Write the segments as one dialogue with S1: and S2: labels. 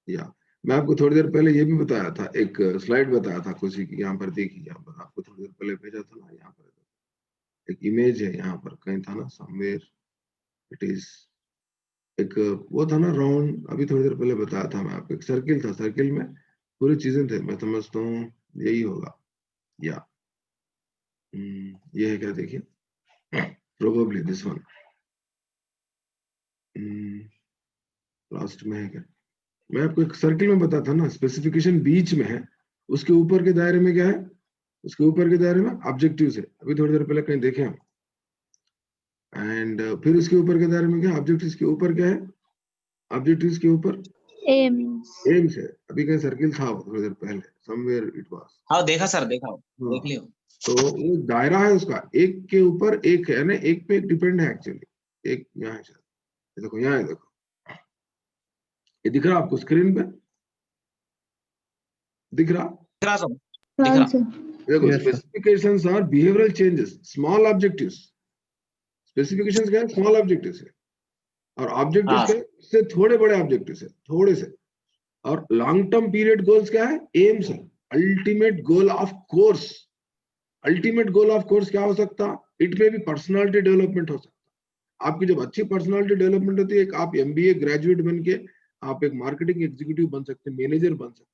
S1: या मैं आपको थोड़ी देर पहले ये भी बताया था, एक स्लाइड बताया था खुशी की, यहाँ पर देखिए, यहाँ पर आपको थोड़ी देर पहले भेजा था ना, यहाँ पर एक इमेज है, यहाँ पर कहीं था ना, समवेयर इट इज, एक वो था ना राउंड, अभी थोड़ी देर पहले बताया था मैं आपको, एक सर्किल था, सर्किल में पूरी चीजें थे, मैं समझता हूँ यही होगा, या ये है क्या, देखिए, प्रोबेबली दिस वन लास्ट में है क्या, मैं आपको एक सर्किल में बताया था ना, स्पेसिफिकेशन बीच में है, उसके ऊपर के दायरे में क्या है, उसके ऊपर के दायरे में ऑब्जेक्टिव्स है, अभी थोड़ी देर पहले कहीं देखे हम, एंड फिर उसके ऊपर के दायरे में क्या, ऑब्जेक्टिव्स के ऊपर क्या है, ऑब्जेक्टिव्स के ऊपर एम्स है, अभी कहीं सर्किल था थोड़ी देर पहले, समवेयर इट वाज,
S2: हाँ देखा सर, देखा, देख लियो।
S1: तो वो दायरा है उसका, एक के ऊपर एक है ना, एक पे एक डिपेंड है एक्चुअली, एक यहाँ है शायद, ये देखो यहाँ है, देखो ये दिख रहा आपको स्क्रीन पे, दिख रहा, देखो specifications are behavioural changes, small objectives, specifications क्या है, स्मॉल ऑब्जेक्टिव्स है, और ऑब्जेक्टिव्स क्या है, इससे थोड़े बड़े ऑब्जेक्टिव्स है, थोड़े से, और लॉन्ग टर्म पीरियड गोल्स क्या है, एम्स है, ultimate goal of course, ultimate goal of course क्या हो सकता, इट में भी पर्सनालिटी डेवलपमेंट हो सकता, आपकी जब अच्छी पर्सनालिटी डेवलपमेंट होती है, एक आप एमबीए ग्रेजुएट बन के आप एक मार्केटिंग एग्जीक्यूटिव बन सकते हैं, मैनेजर बन सकते हैं,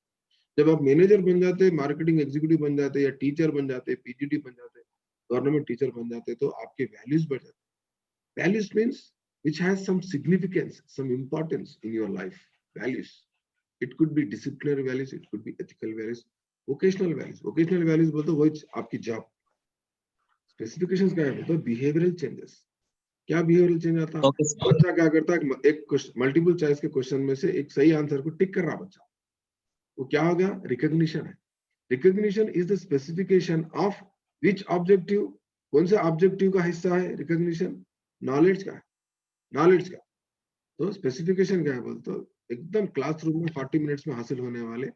S1: जब आप मैनेजर बन जाते हैं, मार्केटिंग एग्जीक्यूटिव बन जाते हैं, या टीचर बन जाते हैं, पीजीटी बन जाते हैं, गवर्नमेंट टीचर बन जाते हैं, तो आपके वैल्यूज बढ़ जाते हैं, values means which has some significance, some importance in your life, values, it could be disciplinary values, it could be ethical values, vocational values बोलते हैं वो आपकी जॉब, स्पेसिफिकेशंस क्या है, बोलते बिहेवियरल चेंजेस, क्या बिहेवियरल चेंज आता है, बच्चा क्या करता है, एक मल्टीपल चॉइस के क्वेश्चन में से एक सही आंसर को टिक कर रहा बच्चा, वो क्या हो गया, रिकॉग्निशन है, recognition is the specification of which objective, कौन से ऑब्जेक्टिव का हिस्सा है रिकॉग्निशन, नॉलेज का है, नॉलेज का, तो स्पेसिफिकेशन क्या है बोलते हो, एकदम क्लासरूम में 40 मिनट्स में हासिल होने वाले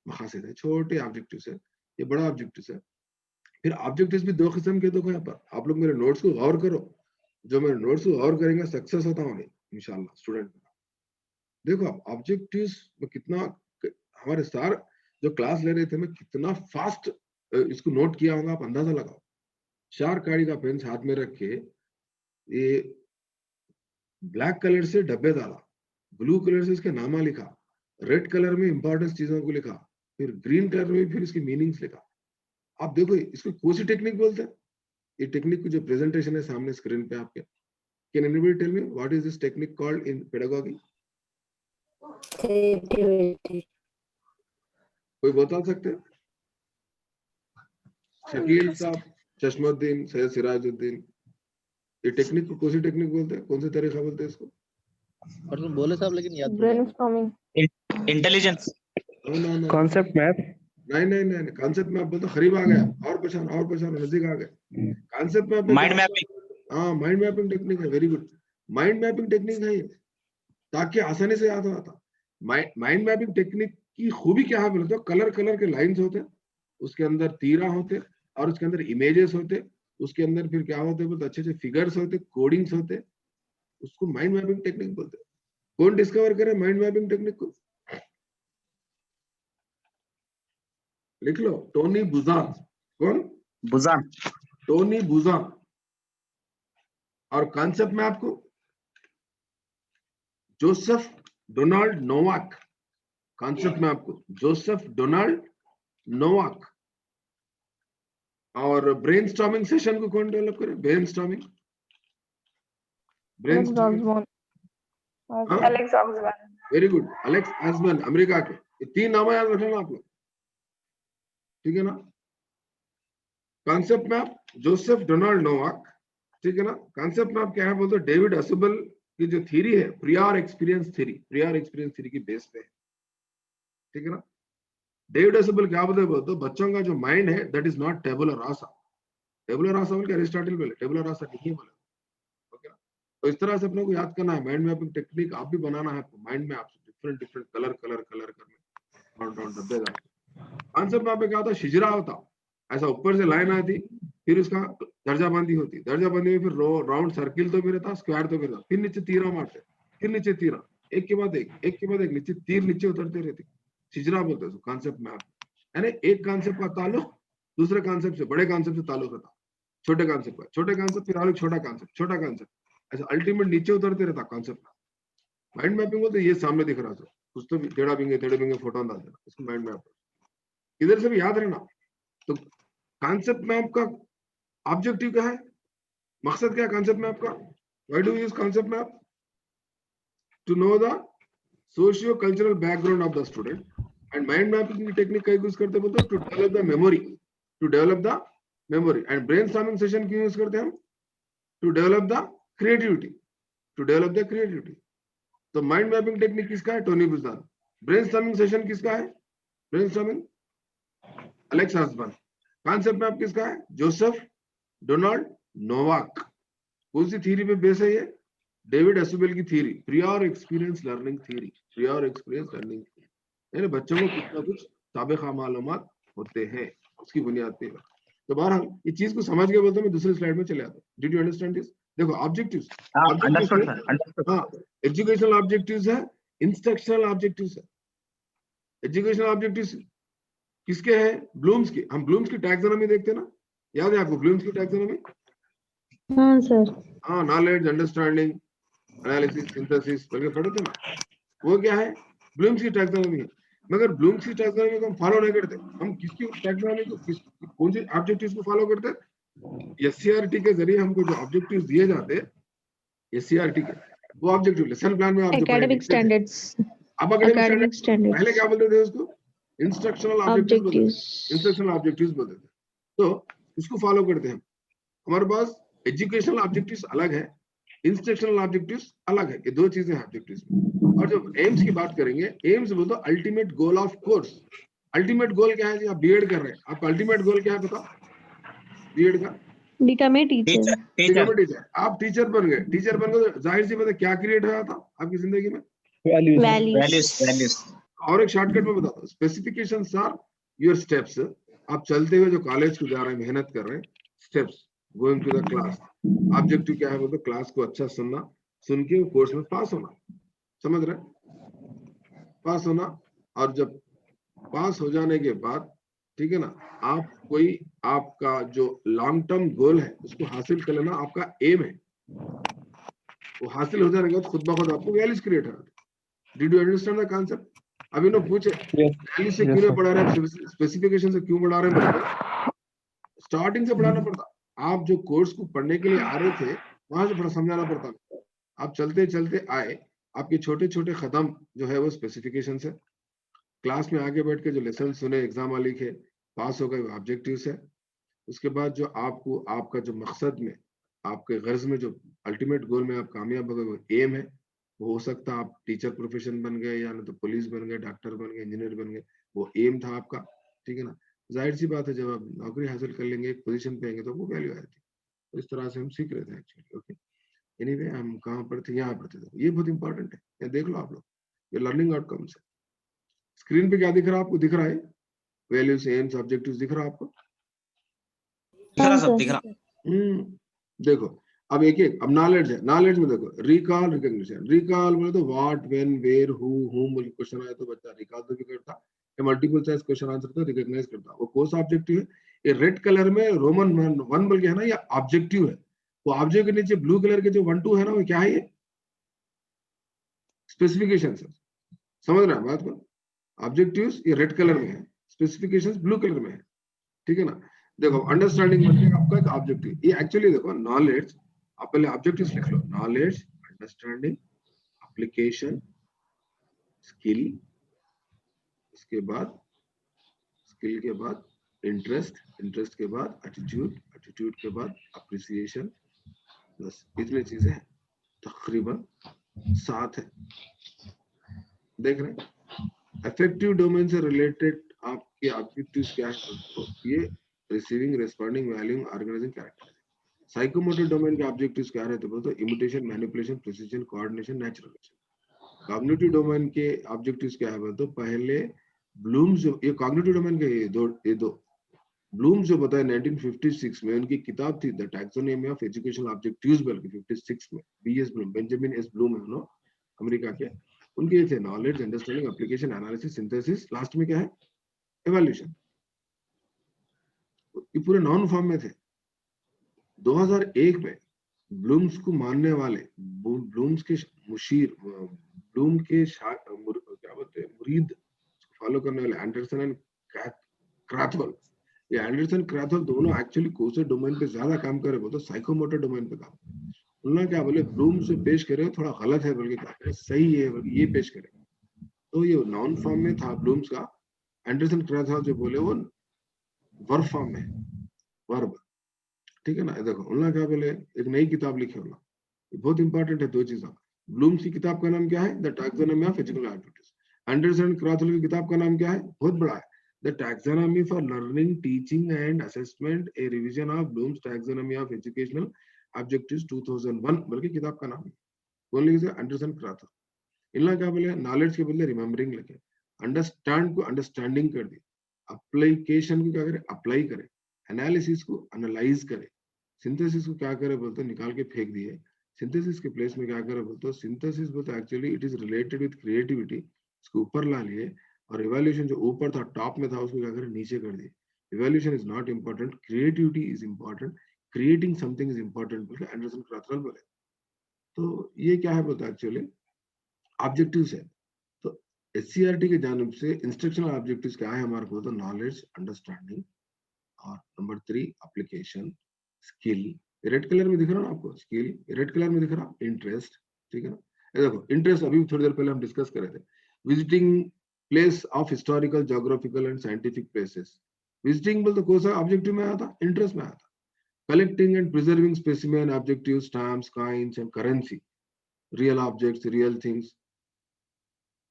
S1: मकासद है, छोटे ऑब्जेक्टिव्स है, ये बड़ा ऑब्जेक्टिव्स है, फिर ऑब्जेक्टिव्स भी दो किस्म के, देखो यहाँ पर आप लोग मेरे नोट्स को गौर करो, जो मेरे नोट्स को गौर करेंगे सक्सेस होता हूँ इंशाल्लाह स्टूडेंट, देखो ऑब्जेक्टिव्स में कितना, हमारे सर जो क्लास ले रहे थे, मैं कितना फास्ट इसको नोट किया होगा, आप अंदाजा लगाओ, 4 काड़ी का पेन हाथ में रख के, ये ब्लैक कलर से डब्बे डाला, ब्लू कलर से इसके नामा लिखा, रेड कलर में इंपॉर्टेंट चीजों को लिखा, फिर ग्रीन कलर में फिर इसकी मीनिंग्स लिखा, आप देखो इसको कौन सी टेक्निक बोलते हैं, ये टेक्निक की जो प्रेजेंटेशन है सामने स्क्रीन पे आपके, can anybody tell me what is this technique called in pedagogy, कोई बता सकते हैं, शकील साहब, चश्मुद्दीन, सैयद सिराजुद्दीन, ये टेक्निक को कौन सी टेक्निक बोलते हैं, कौन से तरीका बोलते हैं इसको,
S3: और तुम बोले साहब लेकिन याद
S4: ब्रेनस्टॉर्मिंग,
S2: इंटेलिजेंस,
S5: कॉन्सेप्ट मैप,
S1: नहीं कॉन्सेप्ट मैप बोलते, करीब आ गया, और पहचान नजदीक आ गए, कॉन्सेप्ट मैप,
S2: माइंड मैपिंग,
S1: हाँ माइंड मैपिंग टेक्निक है, very good, mind mapping technique है ये, ताकि आसानी से याद आता, माइंड मैपिंग टेक्निक की खूबी क्या है बोलते हो, कलर के लाइंस होते, उसके अंदर तीरा होते, और उसके अंदर इमेजेस होते, उसके अंदर फिर क्या होते बहुत अच्छे फिगर्स होते, कोडिंग्स होते, उसको माइंड मैपिंग टेक्निक बोलते हैं, कौन डिस्कवर करे माइंड मैपिंग टेक्निक को, लिख लो, टोनी बुजान, कौन,
S2: बुजान,
S1: टोनी बुजान, और कॉन्सेप्ट में आपको जोसेफ डोनाल्ड नोवाक, कॉन्सेप्ट में आपको जोसेफ डोनाल्ड नोवाक, और ब्रेनस्टॉर्मिंग सेशन को कौन डेवलप करे, brainstorming,
S4: Alex Osborn,
S1: very good, Alex Osborn, America के, ये 3 नाम याद रखना आप लोग, ठीक है ना, concept map Joseph Donald Novak, ठीक है ना, कॉन्सेप्ट मैप क्या है बोलते, डेविड असबल की जो थ्योरी है, प्रियर एक्सपीरियंस थ्योरी की बेस पे है, ठीक है ना, डेविड असबल क्या बोलते बच्चों का जो माइंड है that is not tabula rasa, tabula rasa बोल के अरिस्टोटल बोले, टेबुलर रासा नहीं बोले, ओके ना, तो इस तरह से अपने को याद करना है, माइंड मैपिंग टेक्निक आप भी बनाना है आपको, माइंड में आपसे डिफरेंट कलर करने और डब्बे डाल, कॉन्सेप्ट मैप में क्या होता, शिजरा होता, ऐसा ऊपर से लाइन आती, फिर उसका दर्जाबंदी होती, दर्जाबंदी में फिर राउंड सर्किल तो भी रहता, स्क्वायर तो भी रहता, फिर नीचे तीरा मारते, फिर नीचे तीरा, एक के बाद एक नीचे तीर नीचे उतरते रहते, सिजरा बोलते हैं कॉन्सेप्ट मैप, यानी एक कॉन्सेप्ट का ताल्लुक दूसरे कॉन्सेप्ट से, बड़े कॉन्सेप्ट से ताल्लुक होता, छोटे कॉन्सेप्ट का, छोटे कॉन्सेप्ट फिर और छोटा कॉन्सेप्ट, ऐसा अल्टीमेट नीचे उतरते रहता कॉन्सेप्ट का। माइंड मैपिंग बोलते ये सामने दिख रहा था, कुछ तो टेढ़ा बिंगे फोटो डाल देना, इसको माइंड मैप, इधर से भी याद रहना। तो कॉन्सेप्ट मैप का ऑब्जेक्टिव क्या है, मकसद क्या है कॉन्सेप्ट मैप का? Why do we use concept map? To know the socio cultural background of the student, and mind mapping की टेक्निक का यूज करते बोलते to develop the memory, and brainstorming session क्यों यूज करते हैं हम? टू डेवलप द क्रिएटिविटी, तो mind mapping technique किसका है? टोनी बुजदार। ब्रेनस्टॉर्मिंग सेशन किसका है? ब्रेनस्टॉर्मिंग एलेक्स हर्सबर्ग। कॉन्सेप्ट मैप किसका है? Joseph Donald Novak. कौन सी थ्योरी पे बेस है ये? डेविड एसुबेल की theory, prior experience learning theory, यानी बच्चों को कुछ ना कुछ साबिक़ा मालूमात होते हैं, उसकी बुनियाद पे। तो बहरहाल ये चीज को समझ गए बोलते मैं दूसरी स्लाइड में चले आता हूँ। Did you understand this? देखो ऑब्जेक्टिव्स,
S2: अंडरस्टूड सर।
S1: हाँ, एजुकेशनल ऑब्जेक्टिव्स है, इंस्ट्रक्शनल ऑब्जेक्टिव्स है। एजुकेशनल ऑब्जेक्टिव्स किसके हैं? ब्लूम्स के। हम ब्लूम्स की टैक्सोनॉमी देखते हैं ना, याद है आपको ब्लूम्स की टैक्सोनॉमी?
S4: हाँ सर।
S1: हाँ, नॉलेज, अंडरस्टैंडिंग, एनालिसिस, सिंथेसिस करके पढ़े थे ना, वो क्या है? ब्लूम्स की टैक्सोनॉमी है। मगर ब्लूम्स की टैक्सोनॉमी को हम फॉलो नहीं करते। हम किसकी टैक्सोनॉमी को, कौन सी ऑब्जेक्टिव्स को फॉलो करते हैं? एससीईआरटी के जरिए हमको जो ऑब्जेक्टिव्स दिए जाते हैं, एससीईआरटी के वो ऑब्जेक्टिव लेसन प्लान में आप जो
S4: एकेडमिक स्टैंडर्ड्स,
S1: अब एकेडमिक
S4: एकेडमिक
S1: स्टैंडर्ड पहले क्या बोलते थे उसको? इंस्ट्रक्शनल ऑब्जेक्टिव्स बोलते थे, इंस्ट्रक्शनल ऑब्जेक्टिव्स बोलते थे। तो इसको फॉलो करते हैं हम। हमारे पास एजुकेशनल ऑब्जेक्टिव्स अलग है, इंस्ट्रक्शनल ऑब्जेक्टिव्स अलग है, ये दो चीजें हैं ऑब्जेक्टिव्स में। और जब एम्स की बात करेंगे, एम्स बोलते ultimate goal of course. Ultimate goal क्या है? जी आप बीएड कर रहे हैं, आपका अल्टीमेट गोल क्या है बताओ? बीएड का
S4: बिकम ए टीचर।
S1: टीचर। आप टीचर बन गए तो जाहिर सी बात है क्या क्रिएट हुआ था आपकी जिंदगी में?
S4: वैल्यूज।
S1: और एक शॉर्टकट में बताता हूँ, स्पेसिफिकेशंस आर योर स्टेप्स। आप चलते हुए जो कॉलेज को जा रहे हैं, मेहनत कर रहे हैं, steps going to the class. Objective क्या है? बोलते क्लास को अच्छा सुनना, सुन के कोर्स में पास होना, समझ रहे? पास होना। और जब पास हो जाने के बाद, ठीक है ना, आप कोई आपका जो लॉन्ग टर्म गोल है उसको हासिल कर लेना आपका एम है। वो हासिल हो जाने के बाद खुद ब खुद आपको वैल्यूज क्रिएट होगा। Did you understand the concept? अभी ना पूछे वैल्यू से क्यों नहीं पढ़ा रहे हैं, स्पेसिफिकेशन से क्यों पढ़ा रहे हैं? स्टार्टिंग से पढ़ाना पड़ता। आप जो कोर्स को पढ़ने के लिए आ रहे थे वहां से थोड़ा समझाना पड़ता। आप चलते चलते आए, आपके छोटे छोटे कदम जो है वो स्पेसिफिकेशन है। क्लास में आगे बैठ के जो लेसन सुने, एग्जाम वाली के पास हो गए, ऑब्जेक्टिव्स है। उसके बाद जो आपको आपका जो मकसद में, आपके गर्ज में, जो अल्टीमेट गोल में आप कामयाब हो गए, वो एम है। वो हो सकता है आप टीचर प्रोफेशन बन गए, या नहीं तो पुलिस बन गए, डॉक्टर बन गए, इंजीनियर बन गए, वो एम था आपका, ठीक है ना। जाहिर सी बात है जब आप नौकरी हासिल कर लेंगे, एक पोजीशन पे आएंगे, तो वो वैल्यू आती है। तो इस तरह से हम सीख रहे थे एक्चुअली। ओके, एनीवे हम कहाँ पर थे? यहाँ पर थे। ये बहुत इंपॉर्टेंट है, ये देख लो आप लोग, ये लर्निंग आउटकम्स है। स्क्रीन पे क्या दिख रहा है आपको? दिख रहा है वैल्यूज, एम्स, ऑब्जेक्टिव्स दिख रहा है आपको?
S2: दिख रहा।
S1: देखो अब एक एक, अब नॉलेज है। नॉलेज में देखो रिकॉल, रिकॉग्निशन। रिकॉल बोले तो what, when, where, who, whom बोल क्वेश्चन आए तो बच्चा रिकॉल तो भी करता है, मल्टीपल चॉइस क्वेश्चन आंसर तो रिकॉग्नाइज करता। वो कौन सा ऑब्जेक्टिव है? ये रेड कलर में रोमन 1 बोल के है ना, ये ऑब्जेक्टिव है। वो ऑब्जेक्ट के नीचे ब्लू कलर के जो 1 2 है ना, वो क्या है? ये स्पेसिफिकेशन। समझ रहे हैं बात को? ऑब्जेक्टिव्स ये रेड कलर में है, स्पेसिफिकेशंस ब्लू कलर में है, ठीक है ना। देखो अंडरस्टैंडिंग मतलब आपका एक ऑब्जेक्टिव, ये एक्चुअली देखो नॉलेज, आप पहले ऑब्जेक्टिव्स लिख लो, नॉलेज, अंडरस्टैंडिंग, एप्लीकेशन, स्किल, इसके बाद स्किल के बाद इंटरेस्ट, इंटरेस्ट के बाद एटीट्यूड, एटीट्यूड के बाद अप्रिसिएशन। बस इतनी चीजें हैं, तकरीबन 7 है। देख रहे हैं? अफेक्टिव डोमेन से रिलेटेड आपके ऑब्जेक्टिव्स क्या है? तो ये receiving, responding, valuing, organising, character. Psychomotor domain के ऑब्जेक्टिव्स क्या रहते हैं? तो imitation, manipulation, precision, coordination, naturalisation. Cognitive domain के ऑब्जेक्टिव्स क्या है? तो पहले ब्लूम्स, ये कॉग्निटिव डोमेन के ये दो ब्लूम्स जो बताया 1956 में, उनकी किताब थी the taxonomy of educational objectives, बल्कि 56 में BS Bloom, Benjamin S Bloom है, अमेरिका के। उनके ये थे knowledge, understanding, application, analysis, synthesis, last में क्या है, इवैल्यूएशन। ये पूरे नाउन फॉर्म में थे। 2001 में ब्लूम्स को मानने वाले, ब्लूम्स के मुशीर, ब्लूम के क्या बोलते हैं, मुरीद फॉलो करने वाले एंडरसन एंड क्रैथवॉल, ये एंडरसन क्रैथवॉल दोनों एक्चुअली कौन से डोमेन पे ज्यादा काम कर रहे, बोलते साइकोमोटर डोमेन पे काम। उन्होंने क्या बोले, ब्लूम से पेश करे थोड़ा गलत है बल्कि क्या करे, सही है बल्कि ये पेश करे। तो ये नाउन फॉर्म में था ब्लूम्स का। एंडरसन क्रैथवॉल जो बोले वो वर्ब फॉर्म में, वर्ब, ठीक है ना। देखो उन्होंने क्या बोले, एक नई किताब लिखी होना, बहुत इंपॉर्टेंट है। दो चीजें, ब्लूम्स की किताब का नाम क्या है, the taxonomy of educational activities. Anderson Krathwohl की किताब का नाम क्या है, बहुत बड़ा है, the taxonomy for learning, teaching and assessment, a revision of Bloom's taxonomy of educational objectives 2001, बल्कि किताब का नाम है। कौन लिखे, एंडरसन क्रैथवॉल। इन्होंने क्या बोले, नॉलेज के बदले रिमेम्बरिंग लिखे, अंडरस्टैंड को अंडरस्टैंडिंग कर दी, अप्लीकेशन को क्या करे, अप्लाई करे, एनालिसिस को एनालाइज करे, सिंथेसिस को क्या करे बोलते निकाल के फेंक दिए, सिंथेसिस के प्लेस में क्या करे बोलते, सिंथेसिस बोलते actually it is related with creativity, इसको ऊपर ला लिए, और इवैल्यूएशन जो ऊपर था टॉप में था उसको क्या करे नीचे कर दिए। Evaluation is not important, creativity is important, creating something is important बोल के एंडरसन क्रैथवॉल बोले। तो ये क्या है बोलते एक्चुअली ऑब्जेक्टिव्स है। तो एससीईआरटी की जानिब से इंस्ट्रक्शनल ऑब्जेक्टिव्स क्या है हमारे को, तो नॉलेज, अंडरस्टैंडिंग, और number 3 application, skill, red colour में दिख रहा ना आपको, स्किल रेड कलर में दिख रहा, इंटरेस्ट, ठीक है ना। ये देखो इंटरेस्ट अभी थोड़ी देर पहले हम डिस्कस कर रहे थे, visiting place of historical, geographical and scientific places. Visiting बोलते कौन सा ऑब्जेक्टिव में आया था, इंटरेस्ट में आया था। Collecting and preserving specimen, objective, stamps, coins and currency, real objects, real things,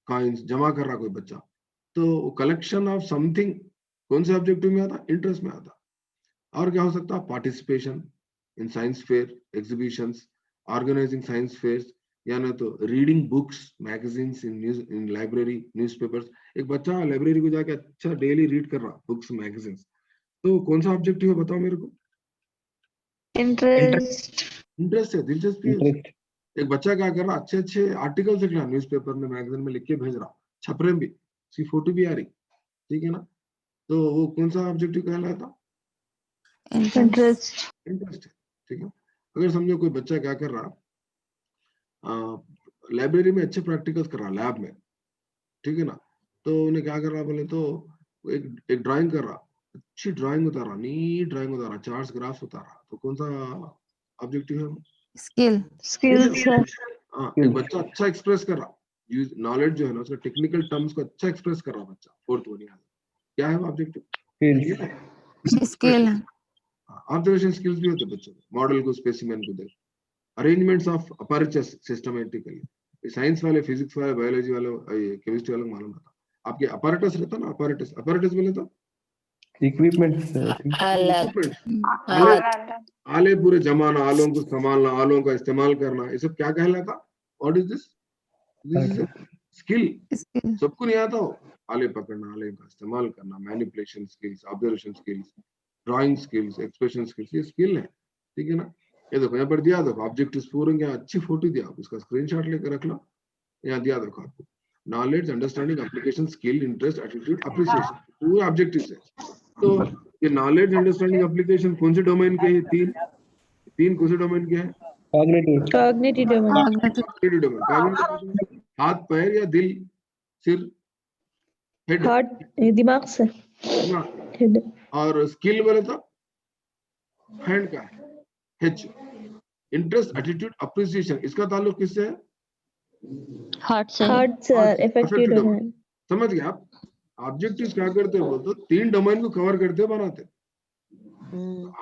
S1: coins जमा कर रहा कोई बच्चा, तो कलेक्शन ऑफ समथिंग कौन से ऑब्जेक्टिव में आता, इंटरेस्ट में आता। और क्या हो सकता है, participation in science fair, exhibitions, organising science fairs, या ना तो reading books, magazines in news, in library, newspapers. एक बच्चा लाइब्रेरी को जाके अच्छा डेली रीड कर रहा बुक्स, मैगजीन्स, तो कौन सा ऑब्जेक्टिव है बताओ मेरे को,
S4: इंटरेस्ट।
S1: इंटरेस्ट है, दिलचस्पी है।
S5: Interest.
S1: एक बच्चा क्या कर रहा, अच्छे अच्छे आर्टिकल्स लिख रहा, न्यूज़पेपर में, मैगजीन में लिख के भेज रहा, छपरे में भी, उसकी फोटो भी आ रही, ठीक है ना। तो वो कौन सा ऑब्जेक्टिव कहलाता,
S4: इंटरेस्ट।
S1: इंटरेस्ट है, ठीक है। अगर समझो कोई बच्चा क्या कर रहा, लाइब्रेरी में अच्छे प्रैक्टिकल्स कर रहा, लैब में, ठीक है ना, तो उन्हें क्या कर रहा बोले तो एक ड्राइंग कर रहा, अच्छी ड्राइंग उतारा, नीट ड्राइंग उतारा, चार्ट्स, ग्राफ्स उतारा, तो कौन सा ऑब्जेक्टिव है,
S4: स्किल। स्किल्स है।
S1: हाँ। एक बच्चा अच्छा एक्सप्रेस कर रहा, यूज नॉलेज जो है ना उसका टेक्निकल टर्म्स को अच्छा एक्सप्रेस कर रहा बच्चा, फोर्थ वन, क्या है वो objective,
S5: Skills.
S4: Skill.
S1: Observation skills भी होते हैं बच्चों को, मॉडल को, स्पेसिमेन को देख, arrangements of apertures systematically, science वाले, फिजिक्स वाले, बायोलॉजी वाले, केमिस्ट्री वाले को मालूम रहता, आपके अपैरेटस रहता ना, अपैरेटस, अपैरेटस बोले तो
S5: Equipment.
S1: आले पूरे जमाना, आलों को संभालना, आलों का इस्तेमाल करना, ये सब क्या कहलाता, what is this, this is skill. सबको नहीं आता हो, आले पकड़ना, आले का इस्तेमाल करना, manipulation skills, observation skills, drawing skills, expression skills, ये स्किल है, ठीक है ना। ये देखो यहाँ पर दिया, देखो ऑब्जेक्टिव्स पूरे, यहाँ अच्छी फोटो दिया, आप इसका स्क्रीनशॉट लेकर रख लो, यहाँ दिया देखो आपको, knowledge, understanding, application, skill, interest, attitude, appreciation, पूरे ऑब्जेक्टिव्स है। तो ये नॉलेज, अंडरस्टैंडिंग, एप्लीकेशन कौन से डोमेन के हैं, तीन कौन से डोमेन के हैं,
S5: Cognitive.
S4: Cognitive domain.
S1: Cognitive domain, cognitive हाथ, पैर या दिल, सिर, हेड,
S4: हार्ट, दिमाग से। हेड।
S1: और स्किल बोले तो हैंड का है, एच। इंटरेस्ट, एटीट्यूड, अप्रिसिएशन, इसका ताल्लुक किससे है,
S4: हार्ट से। हार्ट से इफेक्टिव डोमेन।
S1: समझ गए आप। ऑब्जेक्टिव्स क्या करते हो बोलते, तीन डोमेन को कवर करते हो, बनाते।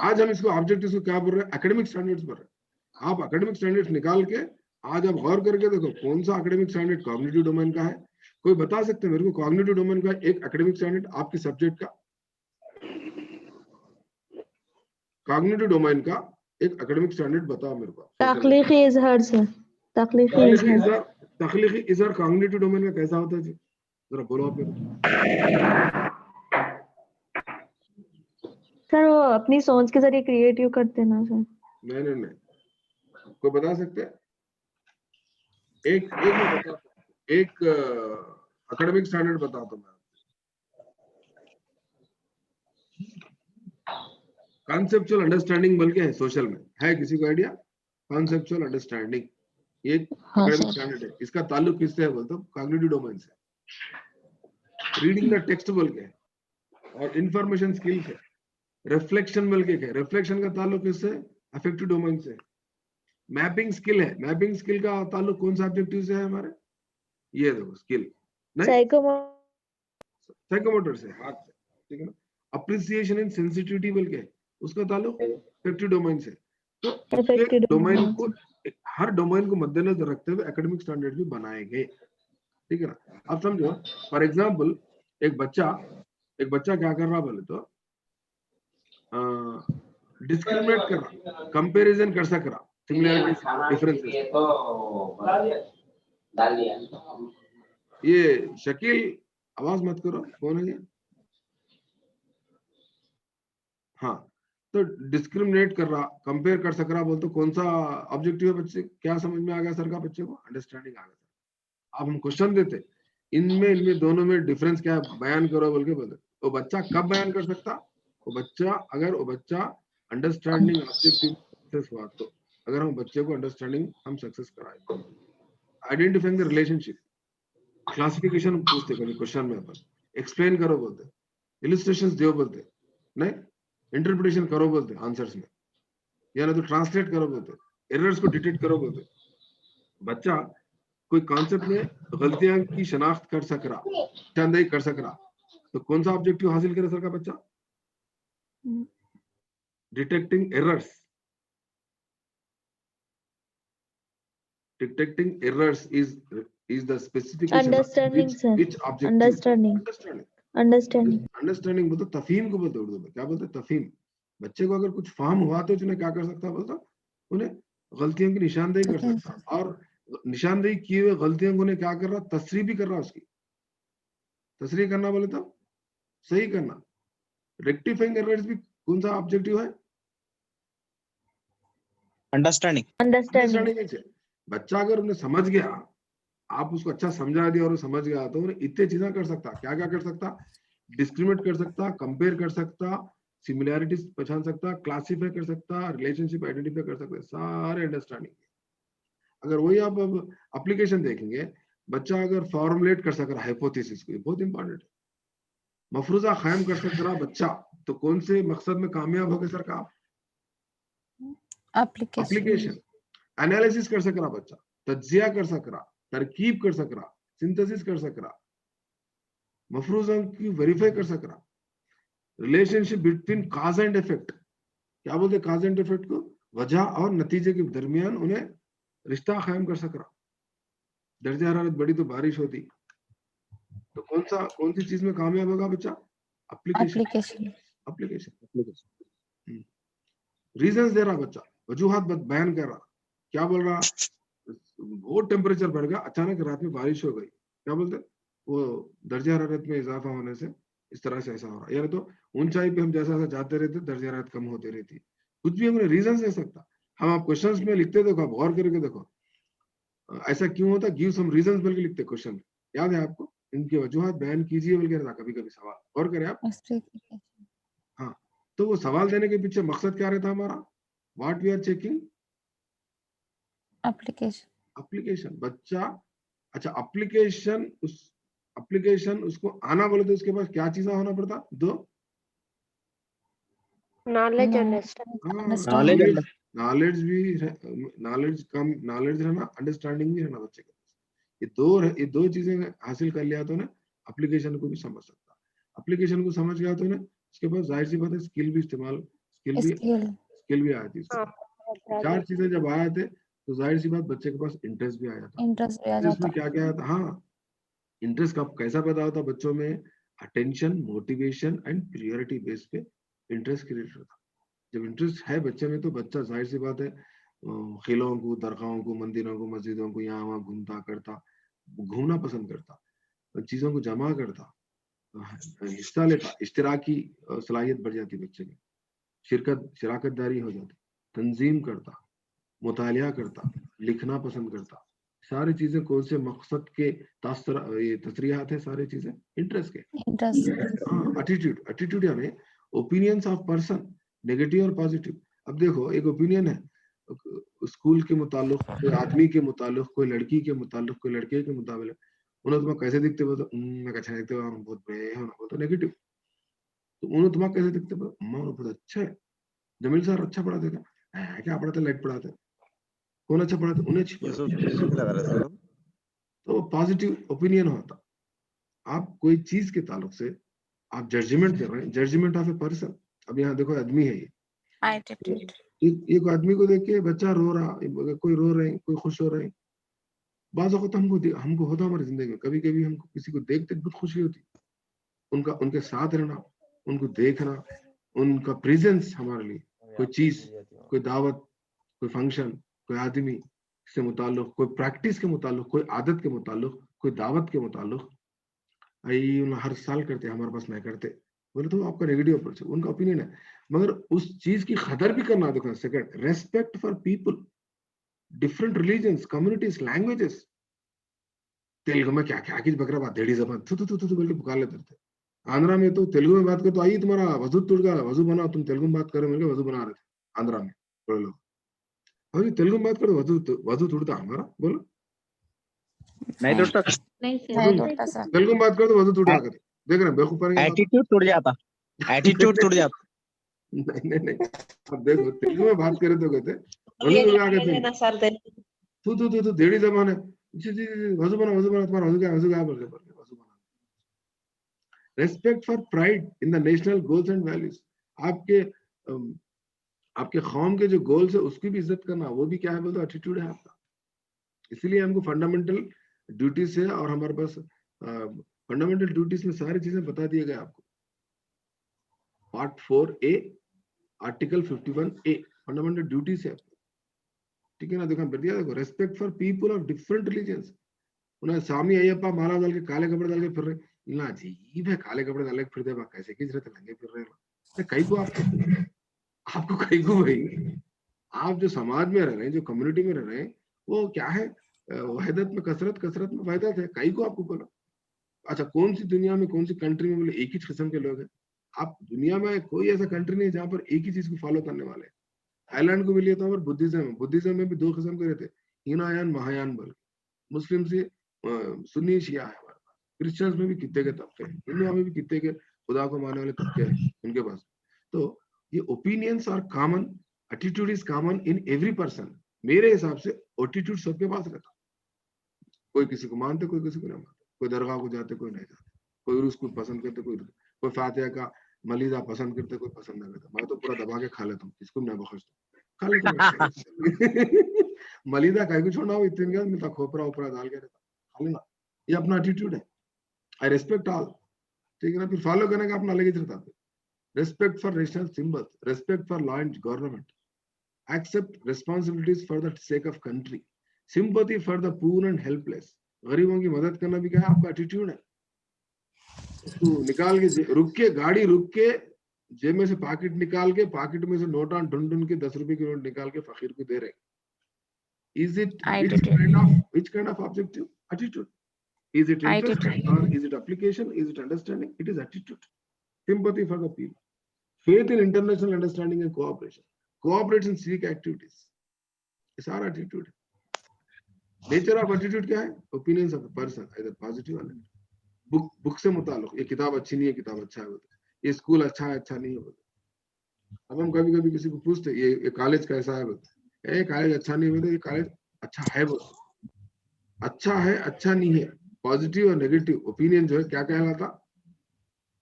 S1: आज हम इसको ऑब्जेक्टिव्स को क्या बोल रहे हैं, एकेडमिक स्टैंडर्ड्स बोल रहे हैं। आप एकेडमिक स्टैंडर्ड्स निकाल के आज आप गौर करके देखो कौन सा एकेडमिक स्टैंडर्ड कॉग्निटिव डोमेन का है। कोई बता सकते हैं मेरे को कॉग्निटिव डोमेन का एक एकेडमिक स्टैंडर्ड आपके सब्जेक्ट का, कॉग्निटिव डोमेन का एक एकेडमिक स्टैंडर्ड बताओ मेरे को।
S4: तख्लीकी इजहार से।
S1: तख्लीकी इजहार कॉग्निटिव डोमेन में कैसा होता है जी, जरा बोलो आप मेरे को।
S4: सर वो अपनी सोच के जरिए क्रिएटिव करते हैं ना सर।
S1: नहीं, कोई बता सकते हैं, एक मैं बताता हूं, एक एकेडमिक स्टैंडर्ड बताता हूँ मैं। कॉन्सेप्चुअल अंडरस्टैंडिंग बोल के है सोशल में, है किसी को आइडिया? कॉन्सेप्चुअल अंडरस्टैंडिंग ये एकेडमिक स्टैंडर्ड है। इसका ताल्लुक किससे है बोलते हो? कॉग्निटिव डोमेन से। रीडिंग द टेक्स्ट बोल के है, और इंफॉर्मेशन स्किल है। रिफ्लेक्शन बोल के है, रिफ्लेक्शन का ताल्लुक किससे? अफेक्टिव डोमेन से। मैपिंग स्किल है, मैपिंग स्किल का ताल्लुक कौन सा ऑब्जेक्टिव से है हमारे? ये देखो स्किल नहीं, साइकोमोटर से, हाथ से, ठीक है ना। अप्रिसिएशन एंड सेंसिटिविटी बोल के है, उसका ताल्लुक अफेक्टिव डोमेन से। तो इसके डोमेन को, हर डोमेन को मद्देनजर रखते हुए एकेडमिक स्टैंडर्ड भी बनाए गए, ठीक है ना। अब समझो, फॉर एग्जांपल एक बच्चा क्या कर रहा बोले तो डिस्क्रिमिनेट कर रहा, कंपैरिजन कर सक रहा, सिमिलैरिटीज डिफरेंसेस। ये शकील, आवाज मत करो, कौन है ये? हाँ, तो डिस्क्रिमिनेट कर रहा, कंपेयर कर सक रहा बोल तो कौन सा ऑब्जेक्टिव है बच्चे? क्या समझ में आ गया सर का बच्चे को? अंडरस्टैंडिंग आ गया सर। अब हम क्वेश्चन देते, इनमें दोनों में डिफरेंस क्या है बयान करो बोल के बोलते, वो बच्चा कब बयान कर सकता? वो बच्चा अगर वो बच्चा अंडरस्टैंडिंग ऑब्जेक्टिव सक्सेस हुआ तो, अगर हम बच्चे को अंडरस्टैंडिंग हम सक्सेस कराए। आइडेंटिफाइंग द रिलेशनशिप, क्लासिफिकेशन पूछते कभी क्वेश्चन में, अपन एक्सप्लेन करो बोलते, इलिस्ट्रेशंस दो बोलते, नहीं इंटरप्रिटेशन करो बोलते आंसर्स में, या तो ट्रांसलेट करो बोलते, एरर्स को डिटेक्ट करो बोलते। बच्चा कोई कॉन्सेप्ट में गलतियां की शनाख्त कर सक रहा, निशानदेही कर सक रहा, तो कौन सा ऑब्जेक्टिव हासिल करे सर का बच्चा? Detecting errors, detecting errors is the specification
S4: Understanding,
S1: of
S4: sir.
S1: which objective?
S4: Understanding. Understanding.
S1: Understanding बोलते तफहीम को बोलते उर्दू में, क्या बोलते? तफहीम। बच्चे को अगर कुछ फाहम हुआ तो उसने क्या कर सकता बोलता, उन्हें गलतियों की निशानदेही कर सकता, और निशानदेही किए हुए गलतियों को उन्हें क्या कर रहा? तस्रीह भी कर रहा, उसकी तस्रीह करना बोले तो सही करना। रेक्टिफाइंग एरर्स भी कौन सा ऑब्जेक्टिव है?
S2: अंडरस्टैंडिंग।
S1: अंडरस्टैंडिंग से बच्चा अगर उन्हें समझ गया, आप उसको अच्छा समझा दिया और वो समझ गया, तो उन्हें इतने चीजें कर सकता। क्या क्या कर सकता? डिस्क्रिमिनेट कर सकता, कंपेयर कर सकता, सिमिलैरिटीज पहचान सकता, क्लासिफाई कर सकता, रिलेशनशिप आइडेंटिफाई कर सकता, सारे अंडरस्टैंडिंग। अगर वही आप अब एप्लीकेशन देखेंगे, बच्चा अगर फॉर्मुलेट कर सक रहा हाइपोथेसिस को, बहुत इंपॉर्टेंट है, मफरूजा कायम कर सक रहा बच्चा, तो कौन से मकसद में कामयाब हो गए सर का? एप्लीकेशन। एनालिसिस कर सक रहा बच्चा, तज्जिया कर सक रहा, तरकीब कर सक रहा, सिंथेसिस कर सक रहा, मफरूजा की वेरीफाई कर सक रहा, relationship between cause and effect, क्या बोलते काज एंड इफेक्ट को? वजह और नतीजे के दरमियान उन्हें रिश्ता कायम कर सक रहा। दर्जा हरारत बढ़ी तो बारिश होती, तो कौन सी चीज में कामयाब होगा बच्चा? एप्लीकेशन। एप्लीकेशन। रीजंस दे रहा बच्चा, वजूहात बयान कर रहा, क्या बोल रहा? बहुत टेम्परेचर बढ़ गया, अचानक रात में बारिश हो गई, क्या बोलते? वो दर्जा हरारत में इजाफा होने से इस तरह से ऐसा हो रहा, यानी तो ऊंचाई पे हम जैसा जैसा जाते रहते दर्जा हरारत कम होती रहती। कुछ भी हमने रीजन दे सकता। हम आप क्वेश्चंस में लिखते देखो, आप गौर करके देखो ऐसा क्यों होता, गिव सम रीजंस बोल के लिखते क्वेश्चन में, याद है आपको? इनकी वजूहात बयान कीजिए बोल के रहता कभी कभी सवाल, गौर करें आप। हाँ, तो वो सवाल देने के पीछे मकसद क्या रहता हमारा? What we are checking? Application. बच्चा अच्छा एप्लीकेशन उसको आना बोले तो उसके पास क्या चीजें होना पड़ता? दो,
S6: नॉलेज
S1: रहना, अंडरस्टैंडिंग भी रहना बच्चे के पास। ये दो चीजें हासिल कर लिया तो ना एप्लीकेशन को भी समझ सकता। एप्लीकेशन को समझ गया तो ना उसके पास जाहिर सी बात है स्किल भी आ जाती है। चार चीजें जब आ जाते तो जाहिर सी बात बच्चे के पास इंटरेस्ट भी आ जाता। इंटरेस्ट में क्या क्या आता? हाँ, इंटरेस्ट कब कैसा पैदा होता बच्चों में? Attention, motivation and priority base पे इंटरेस्ट क्रिएट होता। जब इंटरेस्ट है बच्चे में तो बच्चा जाहिर सी बात है खेलों को, दरगाहों को, मंदिरों को, मस्जिदों को यहाँ वहाँ घूमता करता, घूमना पसंद करता, चीजों को जमा करता, हिस्सा लेता, इश्तिराकी सलाहियत बढ़ जाती बच्चे में, शराकतदारी हो जाती, तंजीम करता, मुतालिया करता, लिखना पसंद करता, सारी चीजें कौन से मकसद के ये तसरीहात है, सारी चीजें इंटरेस्ट के। हाँ, एटीट्यूड यानी ओपिनियंस ऑफ पर्सन, नेगेटिव और पॉजिटिव। अब देखो एक ओपिनियन है स्कूल के मुताल्लिक, कोई आदमी के मुताल्लिक, कोई लड़की के मुताल्लिक, कोई लड़के के मुताबिक, उन्हें तुम्हें कैसे दिखते हो? तो मैं अच्छा दिखते हो, बहुत बड़े हैं, वो तो नेगेटिव। तो उन्हें तुम्हें कैसे दिखते हो? अम्मा बहुत अच्छा है, जमील सर अच्छा पढ़ाते थे, क्या पढ़ाते? लाइट पढ़ाते। कौन अच्छा पढ़ाते? उन्हें अच्छी पढ़ाते। तो पॉजिटिव ओपिनियन होता। आप कोई चीज के ताल्लुक से आप जजमेंट कर रहे हैं, जजमेंट ऑफ ए पर्सन। अब यहाँ देखो आदमी है ये एक आदमी को देख के बच्चा रो रहा, कोई रो रहे हैं, कोई खुश हो रहे हैं। बाज़ वक़्त हमको होता हमारी जिंदगी में, कभी कभी हमको किसी को देखते बहुत खुशी होती, उनका उनके साथ रहना, उनको देखना, उनका प्रेजेंस हमारे लिए, कोई चीज, कोई दावत, कोई फंक्शन, कोई आदमी से मुताल्लिक, कोई प्रैक्टिस के मुताल्लिक, कोई आदत के मुताल्लिक, कोई दावत के मुताल्लिक, हर साल करते, हमारे पास नहीं करते, बोले तो आपका नेगेटिव अप्रोच है, उनका ओपिनियन है। मगर उस चीज की कदर भी करना, देखो second, respect for people, different religions, communities, languages. Telugu में क्या क्या किस बकरा बात, देड़ी जबान थू थू थू थू बोल के पुकार लेते थे। आंध्रा में तो तेलुगु में बात कर, तो आइए तुम्हारा वजू टूट गया, वजू बनाओ, तुम तेलुगु में बात करो, मिलकर वजू बना रहे थे आंध्रा में बड़े लोग। और तेलुगु में बात करो, वजू टूटता हमारा, बोलो
S2: नहीं टूटता,
S1: तेलुगु में बात करो तो वजू टूट जाता। देख रहे हैं बेवकूफ,
S2: एटीट्यूड टूट जाता, एटीट्यूड टूट जाता।
S1: नहीं, अब देखो तेलुगु में बात करे तो कहते तू तू तू तू देड़ी जबान है, जी जी जी, वजू बना तुम्हारा, वजू क्या बोल के वजू बना। Respect for pride in the national goals and values. आपके कौम के जो गोल्स है उसकी भी इज्जत करना, वो भी क्या है बोलते, एटीट्यूड है आपका। इसीलिए हमको फंडामेंटल ड्यूटीज है, और हमारे पास फंडामेंटल ड्यूटीज में सारी चीजें बता दिए गए आपको। Part 4A article 51A fundamental duties है, ठीक है ना। देखो बढ़िया, देखो respect for people of different religions. उन्हें स्वामी अय्यप्पा माला डाल के, काले कपड़े डाल के फिर रहे, ना अजीब है, काले कपड़े डाल के फिर दे, कैसे किस रहे लंगे फिर रहे, कई को आपको कई को भाई, आप जो समाज में रह रहे हैं, जो कम्युनिटी में रह रहे हैं, वो क्या है, वहदत में कसरत, कसरत में वहदत है, कई को आपको बोला। अच्छा, कौन सी दुनिया में, कौन सी कंट्री में बोले एक ही किस्म के लोग हैं? आप दुनिया में कोई ऐसा कंट्री नहीं जहां पर एक ही चीज को फॉलो करने वाले। थाईलैंड को भी लिया था, और बुद्धिज्म में भी दो किस्म के रहते, हीनायान महायान बोल। मुस्लिम से सुन्नी शिया है हमारे पास, क्रिश्चियंस में भी कितने के तबके हैं, हिंदुओं में भी कितने के खुदा को मानने वाले तबके हैं उनके पास। तो ये opinions are common, attitude is common in every person. मेरे हिसाब से एटीट्यूड सबके पास रहता, कोई किसी को मानते, कोई किसी को नहीं मानते, कोई दरगाह को जाते, कोई नहीं जाते, कोई उसको पसंद करते, कोई फातिहा का मलीदा पसंद करते, कोई पसंद नहीं करता। मैं तो पूरा दबा के खा लेता हूँ, किसको नहीं बख्शता, खा लेता मलीदा कहीं को छोड़ना हो, इतने मिलता, खोपरा ओपरा डाल के रहता, खा लेना। ये अपना एटीट्यूड है। आई रेस्पेक्ट ऑल, ठीक है ना। फिर फॉलो करने का अपना अलग ही रहता है। Respect for national symbols, respect for law and government, accept responsibilities for the sake of country, sympathy for the poor and helpless. गरीबों की मदद करना भी क्या है, आपका एटीट्यूड है। तो निकाल के रुक के, गाड़ी रुक के, जेब में से पॉकेट निकाल के, पॉकेट में से नोटा ढूंढ के 10 रुपए की नोट निकाल के फकीर को दे रहे। Is it which kind of objective? Attitude. Is it interest or is it application? Is it understanding? It is attitude. Sympathy for the people. Faith in international understanding and cooperation. Cooperate in civic activities. It's our attitude. Nature of attitude क्या है? Opinions of the person, either positive or negative. Book से मुताल्लिक, ये किताब अच्छी नहीं है, किताब अच्छा है बोलते, ये स्कूल अच्छा है, अच्छा नहीं है बोलते। अब हम कभी कभी किसी को पूछते, ये कॉलेज कैसा है बोलते, ये कॉलेज अच्छा नहीं बोलते, ये कॉलेज अच्छा है बोलते। अच्छा है, अच्छा नहीं है, पॉजिटिव और नेगेटिव ओपिनियन जो है क्या कहलाता?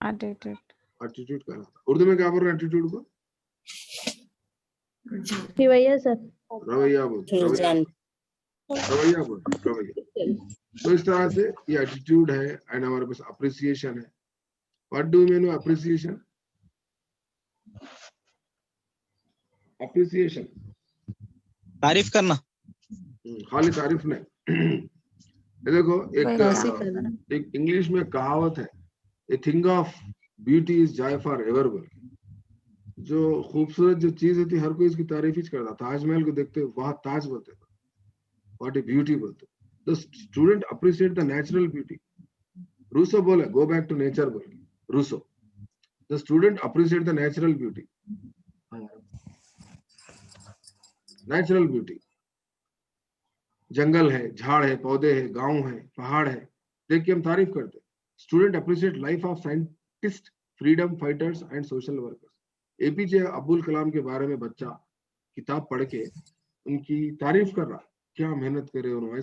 S1: एटीट्यूड कहलाता। उर्दू में क्या बोल रहे हैं एटीट्यूड को?
S4: रवैया सर,
S1: रवैया बोलते, रवैया बोलते, रवैया। तो इस तरह से ये एटीट्यूड है। एंड हमारे पास अप्रिसिएशन है। What do you mean bye appreciation? Appreciation
S2: तारीफ करना,
S1: खाली तारीफ नहीं। देखो एक इंग्लिश में कहावत है, a thing of beauty is Joy for ever बोल। जो खूबसूरत जो चीज होती है, हर कोई इसकी तारीफ ही करता। ताजमहल को देखते हो, बहुत ताज बोलते, व्हाट ए ब्यूटी बोलते। The student appreciate the natural beauty. Rousseau बोले go back to nature बोले Rousseau. The student appreciate the natural beauty. Natural beauty. जंगल है, झाड़ है, पौधे है, गांव है, पहाड़ है, देख के हम तारीफ करते हैं. Student appreciate life of scientists, freedom fighters and social workers. APJ Abdul Kalam के बारे में बच्चा किताब पढ़ के उनकी तारीफ कर रहा, क्या मेहनत करे उन्होंने,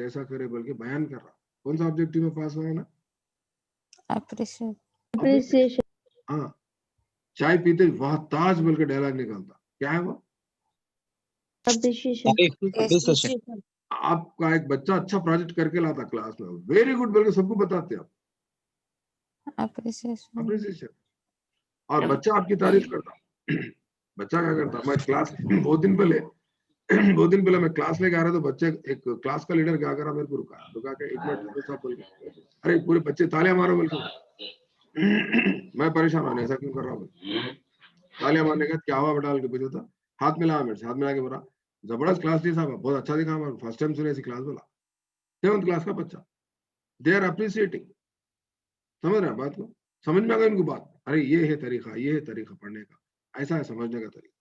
S1: ऐसा करे बल्कि बयान कर रहा. कौन सा ऑब्जेक्टिव में पास हुआ है ना?
S4: Appreciation.
S1: हाँ, चाय पीते वाह ताज बोल के डायलॉग निकालता, क्या है वो?
S4: Appreciation.
S2: Appreciation.
S1: आपका एक बच्चा अच्छा प्रोजेक्ट करके लाता क्लास में, वेरी गुड बोल के सबको बताते आप. अप्रिसिएशन. और बच्चा आपकी तारीफ करता. बच्चा क्या करता, मैं क्लास बहुत दिन पहले मैं क्लास लेके आ रहा था, बच्चे एक क्लास का लीडर क्या करा, मेरे को रुका के 1 मिनट साहब बोल के, अरे पूरे बच्चे तालियां मारो बोल के. मैं परेशान हूं, ऐसा क्यों कर रहा हूँ? तालियां मारने का क्या हुआ बेटा बोल के पूछा था. हाथ मिला मेरे से, हाथ मिला के बोला जबरदस्त क्लास दी साहब, बहुत अच्छा दिखा, मैं फर्स्ट टाइम सुने ऐसी क्लास. बोला 7th क्लास का बच्चा. They are appreciating. समझ रहे हैं बात को? समझ में आ गई इनको बात? अरे ये है तरीका पढ़ने का, ऐसा है समझने का तरीका.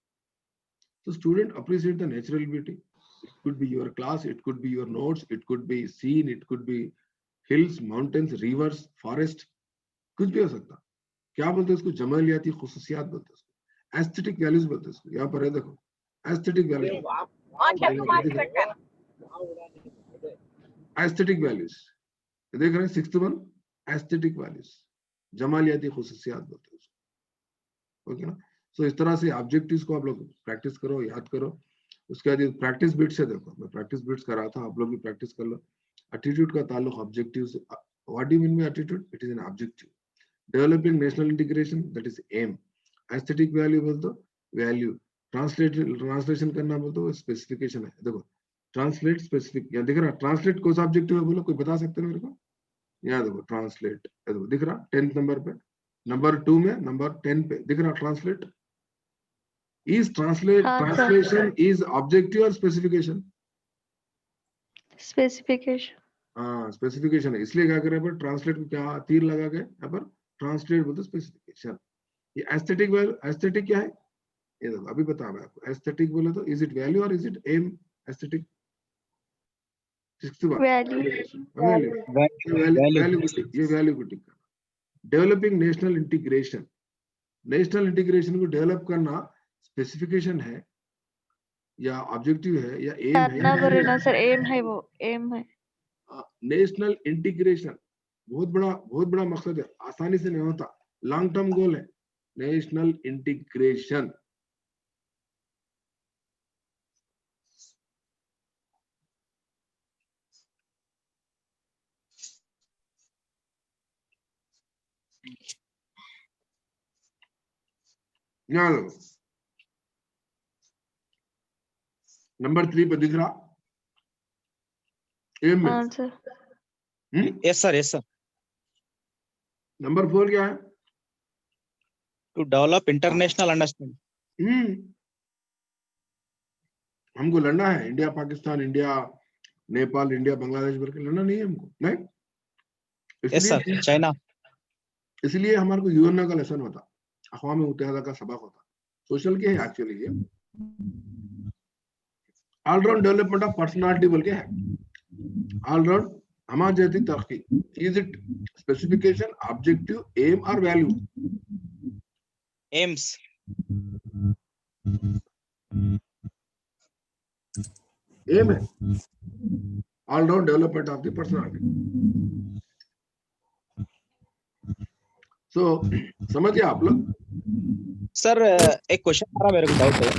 S1: So student appreciate the natural beauty. It could be your class, it could be your notes, it could be scene, it could be hills, mountains, rivers, forest, कुछ भी हो सकता. क्या बोलते हैं उसको? जमालियाती खुसूसियात बोलते हैं उसको, एस्थेटिक वैल्यूज बोलते हैं उसको. यहाँ पर है देखो, एस्थेटिक वैल्यूज. एस्थेटिक वैल्यूज देख रहे हैं. 6th वन एस्थेटिक वैल्यूज, जमालियाती खुसूसियात बोलते हैं उसको. ओके ना? सो इस तरह से ऑब्जेक्टिव्स को आप लोग प्रैक्टिस करो, याद करो. उसके बाद प्रैक्टिस बिट्स से देखो, मैं प्रैक्टिस बिट्स कर रहा था, आप लोग भी प्रैक्टिस कर लो. एटीट्यूड का ताल्लुक ऑब्जेक्टिव से. What do you mean by attitude? It is an objective. Developing national integration, that is aim. Aesthetic value बोल दो, वैल्यू. ट्रांसलेशन करना बोल दो, स्पेसिफिकेशन है. देखो ट्रांसलेट स्पेसिफिक, यहाँ दिख रहा. ट्रांसलेट कौन सा ऑब्जेक्टिव है बोलो, कोई बता सकते हैं मेरे को? यहाँ देखो ट्रांसलेट, देखो दिख रहा 10th नंबर पे, नंबर 2 में, नंबर 10 पे दिख रहा translate. Is translation is objective or specification?
S4: Specification.
S1: हाँ स्पेसिफिकेशन है, इसलिए क्या करें पर ट्रांसलेट को क्या तीर लगा के यहाँ पर ट्रांसलेट बोलते स्पेसिफिकेशन. ये एस्थेटिक एस्थेटिक क्या है ये देखो अभी बता मैं आपको. एस्थेटिक बोले तो इज इट वैल्यू और is it aim? Aesthetic
S4: Value.
S1: ये वैल्यू को टिक करना. Developing national integration. National integration को डेवलप करना स्पेसिफिकेशन है या ऑब्जेक्टिव है या एम है?
S4: करना सर, एम है, वो एम है.
S1: नेशनल इंटीग्रेशन बहुत बड़ा मकसद है, आसानी से नहीं होता, लॉन्ग टर्म गोल है. National integration. नंबर 3 पे दिख रहा एम में.
S4: आंसर.
S2: Yes sir.
S1: नंबर 4 क्या है?
S2: To develop international understanding.
S1: हमको लड़ना है India Pakistan, India Nepal, India Bangladesh बोल के लड़ना नहीं है हमको, नहीं.
S2: Yes sir. China.
S1: इसलिए हमारे को यूएन का लेसन होता, अक़वाम मुत्तहिदा का सबक होता. सोशल के है एक्चुअली ये. ऑलराउंड डेवलपमेंट ऑफ पर्सनालिटी बोल के है. ऑलराउंड हमारे जैसी तरक्की. Is it specification, objective, aim और वैल्यू?
S2: Aims.
S1: एम है all round development of the personality. So समझिए आप लोग.
S2: सर एक क्वेश्चन आ रहा मेरे को, डाउट है.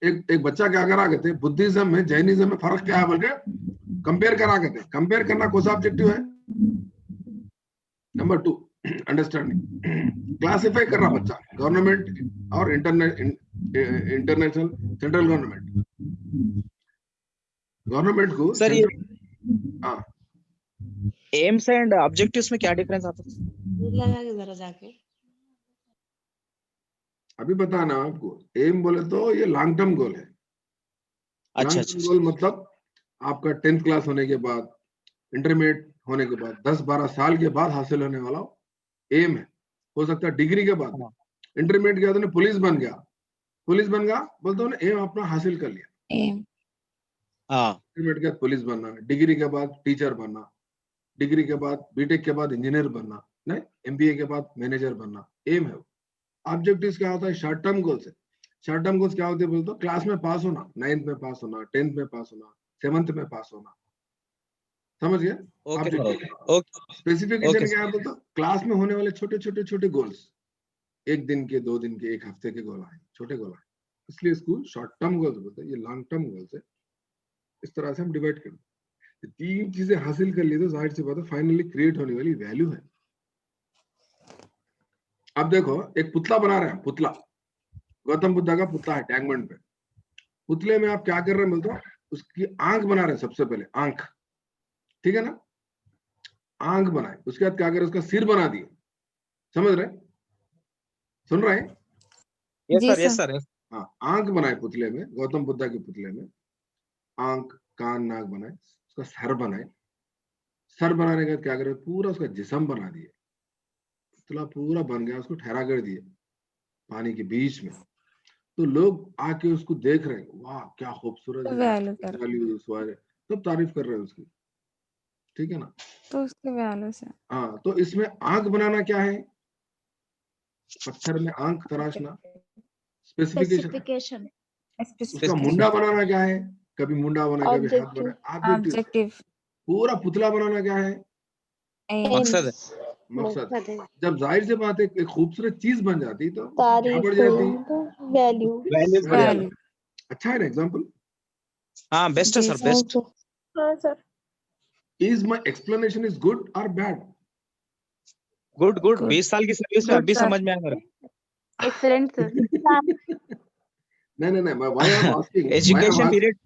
S1: एक बच्चा क्या करा करते, बुद्धिज्म में जैनिज्म में फर्क क्या है बोल के कंपेयर करा करते. कंपेयर करना कौन सा ऑब्जेक्टिव है? Number 2 understanding. क्लासिफाई कर रहा बच्चा गवर्नमेंट और इंटरनेशनल, सेंट्रल गवर्नमेंट को.
S2: सर ये
S1: हाँ
S2: एम्स एंड ऑब्जेक्टिव्स में क्या डिफरेंस आता है?
S6: लगा के जरा जाके
S1: अभी बताना आपको, एम बोले तो ये लॉन्ग टर्म गोल है।
S2: अच्छा
S1: लॉन्ग टर्म गोल मतलब आपका 10th क्लास होने के बाद, इंटरमीडिएट होने के बाद 10-12 साल के बाद हासिल होने वाला एम है। हो सकता है डिग्री के बाद, इंटरमीडिएट के बाद उन्हें पुलिस बन गया बोलते हो ना, एम अपना हासिल कर लिया। इंटरमीडिएट के बाद पुलिस बनना, डिग्री के बाद टीचर बनना, डिग्री के बाद बीटेक के बाद इंजीनियर बनना, नहीं एमबीए के बाद मैनेजर बनना, एम है। ऑब्जेक्टिव्स क्या होता है? शॉर्ट टर्म गोल्स है। शॉर्ट टर्म गोल्स क्या होते हैं बोलते हो? क्लास में पास होना, 9th में पास होना, 10th में पास होना, 7th में पास होना, समझ गए?
S2: ओके
S1: स्पेसिफिकेशन क्या है बोलते हो? क्लास में होने वाले छोटे छोटे छोटे गोल्स, 1 दिन के, 2 दिन के, 1 हफ्ते के गोल आए, छोटे गोल आए, इसलिए इसको शॉर्ट टर्म गोल्स बोलते हैं। ये लॉन्ग टर्म गोल्स है। इस तरह से हम डिवाइड करते हैं। 3 चीजें हासिल कर ली तो जाहिर सी बात है फाइनली क्रिएट होने वाली वैल्यू है। अब देखो, एक पुतला बना रहे हैं, पुतला, गौतम बुद्धा का पुतला है टैंकबंड पे। पुतले में आप क्या कर रहे हैं बोलते हो? उसकी आंख बना रहे हैं। सबसे पहले आंख, ठीक है ना, आंख बनाए, उसके बाद क्या करें? उसका सिर बना दिए, समझ रहे, सुन रहे हैं?
S2: Yes sir.
S1: हाँ, आंख बनाए पुतले में, गौतम बुद्धा के पुतले में आंख, कान, नाक बनाए, उसका सर बनाए। सर बनाने के बाद क्या करें? पूरा उसका जिस्म बना दिए, पुतला पूरा बन गया, उसको ठहरा कर दिए पानी के बीच में। तो लोग आके उसको देख रहे हैं, वाह क्या खूबसूरत है, वैल्यू सब तारीफ कर रहे हैं उसकी, ठीक है ना?
S6: तो उसके वैल्यू से
S1: हाँ, तो इसमें आंख बनाना क्या है? पत्थर में आंख तराशना स्पेसिफिकेशन। उसका मुंडा बनाना क्या है? कभी मुंडा बना, कभी हाथ बना, ऑब्जेक्टिव। पूरा पुतला बनाना क्या है? मकसद है। जब जाहिर से बात है एक खूबसूरत चीज बन जाती तो क्या बढ़ जाती? वैल्यू। अच्छा है ना एग्जांपल?
S2: हाँ, बेस्ट है सर, बेस्ट।
S4: हाँ sir.
S1: Is my explanation is good or bad?
S2: Good 20 साल की सर्विस में अभी समझ में आ रहा है।
S4: Excellent sir.
S1: नहीं, why I'm asking?
S2: Education period.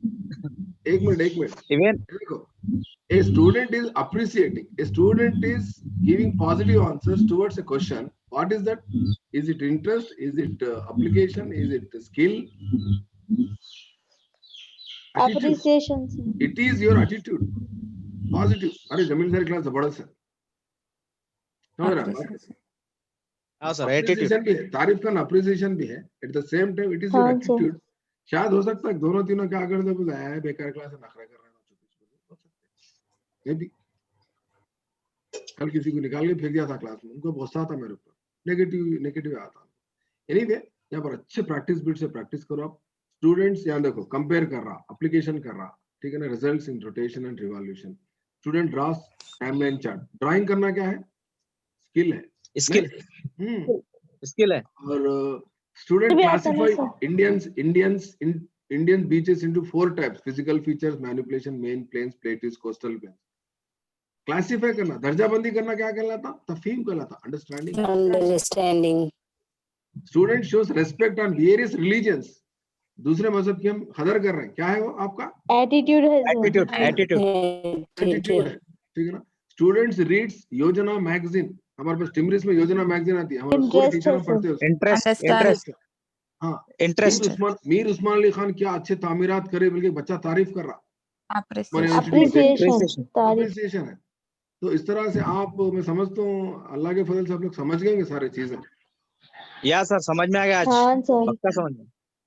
S1: एक मिनट
S2: इवन
S1: देखो, a student is appreciating, a student is giving positive answers towards a question. What is that? Is it interest? Is it application? Is it skill?
S4: Appreciation.
S1: It is your attitude, positive. अरे जमीन सारी class जबरदस्त है, समझ रहा है?
S2: हाँ sir,
S1: attitude भी है, तारीफ करना अप्रिसिएशन भी है, at the same time it is your attitude. शायद हो सकता है दोनों तीनों क्या कर दे, बोले बेकार क्लास है, नखरा कर रहा है, हो सकता है। भी कल किसी को निकाल के फेंक दिया था क्लास में, उनको गुस्सा था मेरे ऊपर, नेगेटिव आता। एनीवे, यहाँ पर अच्छे प्रैक्टिस बिट से प्रैक्टिस करो आप। स्टूडेंट्स यहाँ देखो, कंपेयर कर रहा, एप्लीकेशन कर रहा, ठीक है ना, results in rotation and revolution. Student draws timeline chart. Drawing करना क्या है? स्किल है,
S2: स्किल है।
S1: और student classify Indian beaches into 4 types: physical features, manipulation, main plains, plateaus, coastal plains. Classify करना, दर्जाबंदी करना क्या कहलाता? तफहीम कहलाता, understanding. Student shows respect on various religions. दूसरे मजहब की हम कदर कर रहे हैं, क्या है वो? आपका
S4: एटीट्यूड है।
S1: एटीट्यूड है, ठीक है ना? स्टूडेंट्स रीड्स योजना मैगजीन। हमारे पास टिमरिस में योजना मैगजीन आती है, हमारे स्कूल टीचर पढ़ते हैं।
S2: इंटरेस्ट। हाँ,
S1: मीर उस्मान अली खान क्या अच्छे तामीरात करे, बल्कि बच्चा तारीफ कर रहा, अप्रिसिएशन है। तो इस तरह से आप, मैं समझता हूँ अल्लाह के फजल से आप लोग समझ गए सारे चीजें।
S2: या सर, समझ में आ गया आज।
S4: हाँ सर,
S2: पक्का समझ में।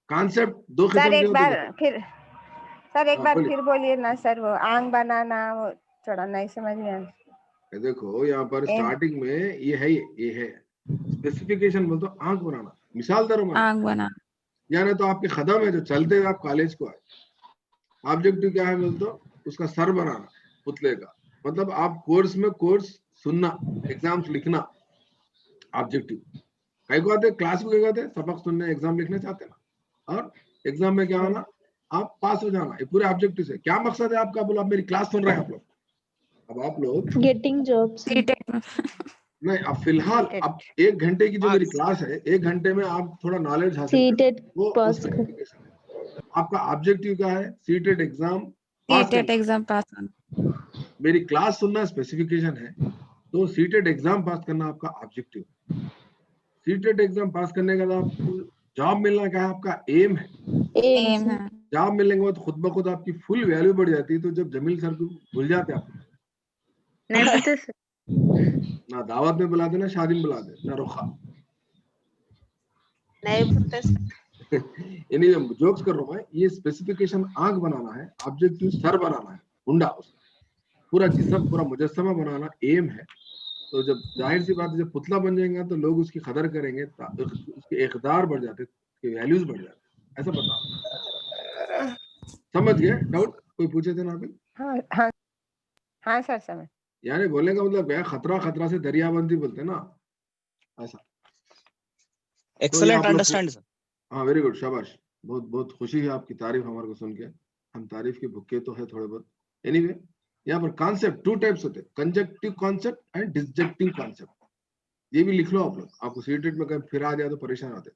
S1: कॉन्सेप्ट 2 किस्म के होते हैं।
S7: सर एक बार फिर बोलिए ना सर, वो आंख बनाना वो थोड़ा नहीं समझ में आया।
S1: देखो यहाँ पर स्टार्टिंग में ये है स्पेसिफिकेशन, बोलते हो आंख बनाना, मिसाल दरो
S6: आंख बना,
S1: यानी तो आपके कदम है जो चलते हुए आप कॉलेज को आए। ऑब्जेक्टिव क्या है बोलते हो? उसका सर बनाना पुतले का, मतलब आप कोर्स सुनना, एग्जाम्स लिखना, ऑब्जेक्टिव। कई को आते क्लास में, आते सबक सुनने, एग्जाम लिखने चाहते ना, और एग्जाम में क्या होना? आप पास हो जाना। ये पूरे ऑब्जेक्टिव से क्या मकसद है आपका? बोलो आप मेरी क्लास सुन रहे हैं आप लोग, अब आप लोग
S4: गेटिंग जॉब्स।
S1: नहीं, अब फिलहाल अब 1 घंटे की जो मेरी क्लास है, 1 घंटे में आप थोड़ा नॉलेज हासिल करें, वो आपका ऑब्जेक्टिव क्या है? सीटेट एग्जाम पास करना। मेरी क्लास सुनना स्पेसिफिकेशन है, तो सीटेट एग्जाम पास करना आपका ऑब्जेक्टिव। सीटेट एग्जाम पास करने के बाद आप जॉब मिलना क्या है, आपका एम है।
S4: एम
S6: है।
S1: जॉब मिलने के बाद खुद ब खुद आपकी फुल वैल्यू बढ़ जाती है। तो जब जमील सर को भूल जाते आप,
S6: नहीं बोलते सर।
S1: ना दावत में बुलाते ना शादी में बुलाते ना रुखा।
S6: नहीं बोलते सर।
S1: इन्हीं जोक्स कर रहा हूँ मैं। ये स्पेसिफिकेशन आंख बनाना है, ऑब्जेक्टिव सर बनाना है, हुंडा पूरा जिस्म पूरा मुजस्समा बनाना एम है। तो जब जाहिर सी बात है, जब पुतला बन जाएगा तो लोग उसकी कदर करेंगे, उसके इकदार बढ़ जाते, उसके वैल्यूज बढ़ जाते। ऐसा बता, समझ गए? डाउट कोई पूछे थे ना अभी?
S7: हाँ हाँ हाँ सर समझ।
S1: यानी बोलने का मतलब क्या, खतरा खतरा से दरियाबंदी बोलते ना, ऐसा।
S2: Excellent understand sir.
S1: हाँ वेरी गुड, शाबाश। बहुत बहुत खुशी है आपकी तारीफ हमारे को सुन के। हम तारीफ के भुक्के तो है थोड़े बहुत। एनीवे, यहाँ पर कॉन्सेप्ट 2 टाइप्स होते हैं, कंजक्टिव कॉन्सेप्ट एंड डिसजक्टिव कॉन्सेप्ट। ये भी लिख लो आप लोग, आपको सीटेट में कहीं फिर आ जाए तो परेशान होते।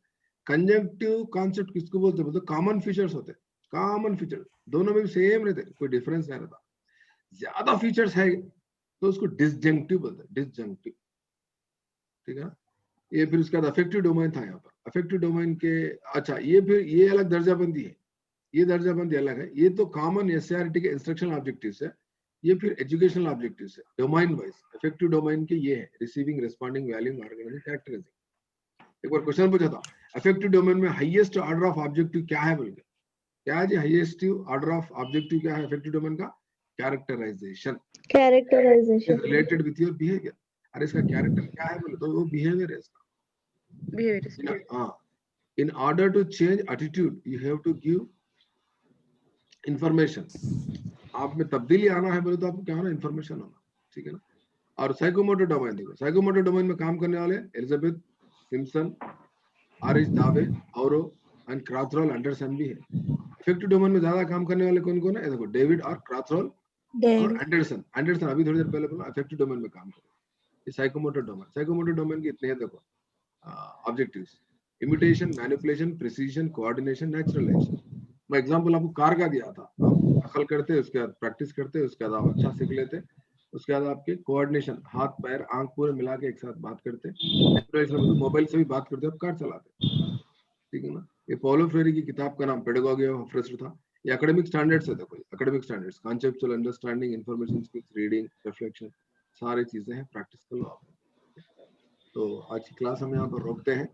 S1: कंजक्टिव कॉन्सेप्ट किसको बोलते हैं? बोलते कॉमन फीचर्स होते, कॉमन फीचर दोनों में भी सेम रहते, कोई डिफरेंस नहीं रहता। ज्यादा फीचर्स है तो उसको डिसजंक्टिव बोलते हैं, डिसजंक्टिव। ठीक है। ये फिर उसके बाद अफेक्टिव डोमेन था यहाँ पर। अफेक्टिव डोमेन के अच्छा, ये फिर ये अलग दर्जाबंदी है, ये दर्जाबंदी अलग है। ये तो कॉमन एससीईआरटी के इंस्ट्रक्शनल ऑब्जेक्टिव्स है, ये फिर एजुकेशनल ऑब्जेक्टिव्स है डोमेन वाइज। अफेक्टिव डोमेन के ये है receiving, responding, valuing, organising, characterising. एक बार क्वेश्चन पूछा था, अफेक्टिव डोमेन में हाईएस्ट ऑर्डर ऑफ ऑब्जेक्टिव क्या है बोल के? क्या है जी हाईएस्ट ऑर्डर ऑफ ऑब्जेक्टिव? क्या है अफेक्टिव डोमेन का? Characterisation.
S4: Characterisation
S1: related with your behaviour. अरे इसका कैरेक्टर क्या है बोले तो वो बिहेवियर है इसका। In order to change attitude, you have to give information. आप में तब्दीली आना है बोले तो आपको क्या होना? इन्फॉर्मेशन होना। ठीक है ना। और साइकोमोटर डोमेन देखो, साइकोमोटर डोमेन में काम करने वाले एलिजाबेथ सिम्पसन, आरिस दावे, औरो एंड क्राथरोल एंडरसन भी है। अफेक्टिव डोमेन में ज्यादा काम करने वाले कौन कौन है? देखो डेविड और क्राथरोल और एंडरसन। एंडरसन अभी थोड़ी देर पहले बोला अफेक्टिव डोमेन में काम करे। ये साइकोमोटर डोमेन, साइकोमोटर डोमेन के इतने हैं देखो objectives: imitation, manipulation, precision, coordination, naturalisation. मैं एग्जांपल आपको कार का दिया था, आप अकल करते, उसके बाद प्रैक्टिस करते, उसके बाद आप अच्छा सीख लेते, उसके बाद आपके कोऑर्डिनेशन, हाथ पैर आंख पूरे मिला के एक साथ बात करते, नेचुरलाइजेशन मतलब मोबाइल से भी बात करते आप कार चलाते। ठीक है ना। ये पॉलो फ्रेरी की किताब का नाम पेडागोगी ऑफ फ्रस्ट्रेशन था। ये एकेडमिक स्टैंडर्ड्स है, देखो academic standards, conceptual understanding, information skills, reading, reflection, सारी चीजें हैं, प्रैक्टिस कर लो आप। तो आज की क्लास हम यहाँ पर रोकते हैं,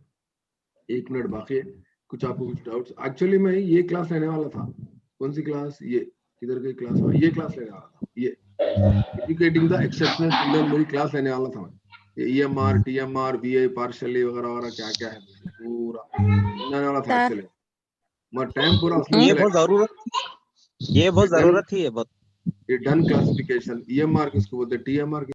S1: 1 मिनट बाकी है। कुछ आपको कुछ डाउट्स? एक्चुअली मैं ये क्लास लेने वाला था। कौन सी क्लास? ये किधर की क्लास? ये क्लास लेने वाला था, ये एजुकेटिंग द एक्सेप्शनल चिल्ड्रन मेरी क्लास लेने वाला था मैं। ये ईएमआर, टीएमआर, वीए, पार्शियली वगैरह वगैरह क्या क्या है पूरा लेने वाला था एक्चुअली। मगर टाइम पूरा उसमें
S2: ये बहुत जरूरत थी, ये बहुत
S1: डन क्लासिफिकेशन, ईएमआर किसको बोलते हैं, टीएमआर